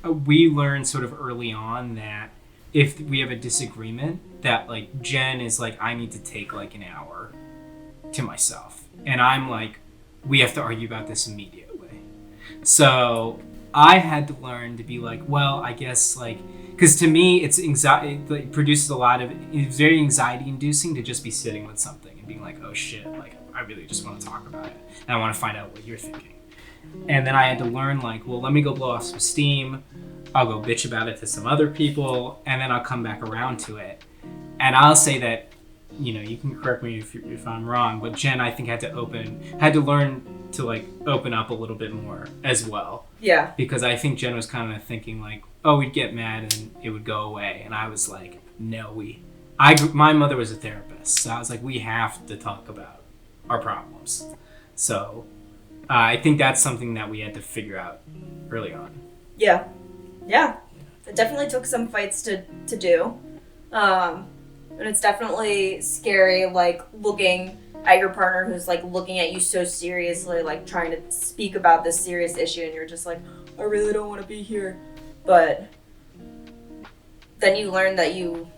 we learned sort of early on that if we have a disagreement, that like Jen is like, I need to take like an hour to myself, and I'm like, we have to argue about this immediately. So I had to learn to be like, well, I guess like, because to me it's anxiety, it like, produces a lot of, it's very anxiety inducing to just be sitting with something and being like, oh shit, like I really just want to talk about it and I want to find out what you're thinking. And then I had to learn like, well, let me go blow off some steam, I'll go bitch about it to some other people, and then I'll come back around to it. And I'll say that, you know, you can correct me if I'm wrong, but Jen, I think, had to learn to like open up a little bit more as well. Yeah. Because I think Jen was kind of thinking like, oh, we'd get mad and it would go away. And I was like, no, my mother was a therapist. So I was like, we have to talk about our problems. So I think that's something that we had to figure out early on. Yeah. Yeah. It definitely took some fights to do. And it's definitely scary, like, looking at your partner who's, like, looking at you so seriously, like, trying to speak about this serious issue, and you're just like, I really don't want to be here. But then you learn that you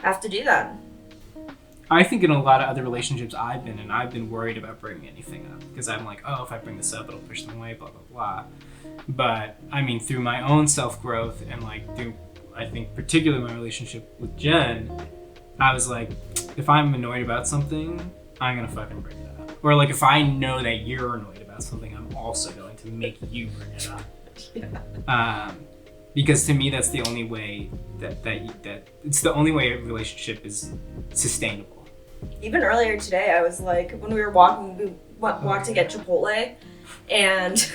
have to do that. I think in a lot of other relationships I've been in, I've been worried about bringing anything up. Because I'm like, oh, if I bring this up, it'll push them away, blah, blah, blah. But, I mean, through my own self-growth and, like, through, I think, particularly my relationship with Jen, I was like, if I'm annoyed about something, I'm going to fucking bring it up. Or, like, if I know that you're annoyed about something, I'm also going to make you bring it up. Yeah. Because to me, that's the only way that it's the only way a relationship is sustainable. Even earlier today, I was like, when we were walking, we walked to get Chipotle, and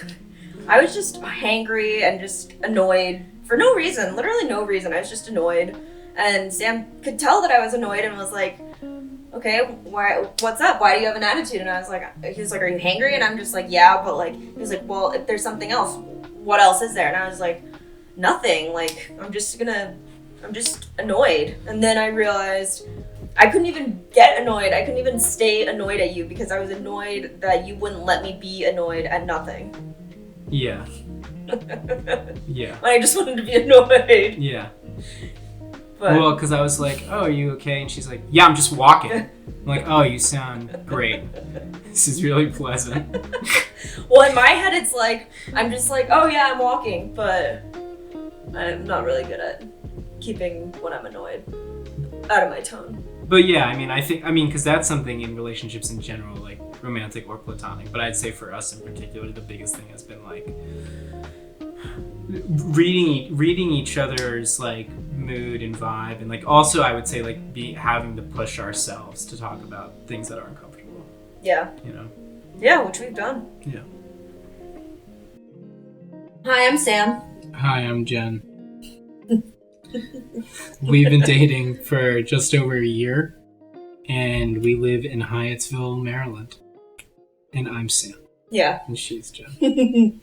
I was just hangry and just annoyed for no reason, literally no reason. I was just annoyed, and Sam could tell that I was annoyed and was like, okay, what's up? Why do you have an attitude? And I was like, he was like, are you hangry? And I'm just like, yeah, but like, he was like, well, if there's something else, what else is there? And I was like, nothing, like, I'm just annoyed. And then I realized I couldn't even get annoyed. I couldn't even stay annoyed at you because I was annoyed that you wouldn't let me be annoyed at nothing. Yeah. Yeah. I just wanted to be annoyed. Yeah. But, well, because I was like, oh, are you okay? And she's like, yeah, I'm just walking. I'm like, oh, you sound great. This is really pleasant. Well, in my head, it's like, I'm just like, oh yeah, I'm walking, but I'm not really good at keeping when I'm annoyed out of my tone. But yeah, I think, because that's something in relationships in general, like romantic or platonic, but I'd say for us in particular, the biggest thing has been like reading each other's like mood and vibe, and like also I would say like having to push ourselves to talk about things that are uncomfortable. Yeah. You know? Yeah, which we've done. Yeah. Hi, I'm Sam. Hi, I'm Jen. We've been dating for just over a year, and we live in Hyattsville, Maryland. And I'm Sam. Yeah. And she's Jen.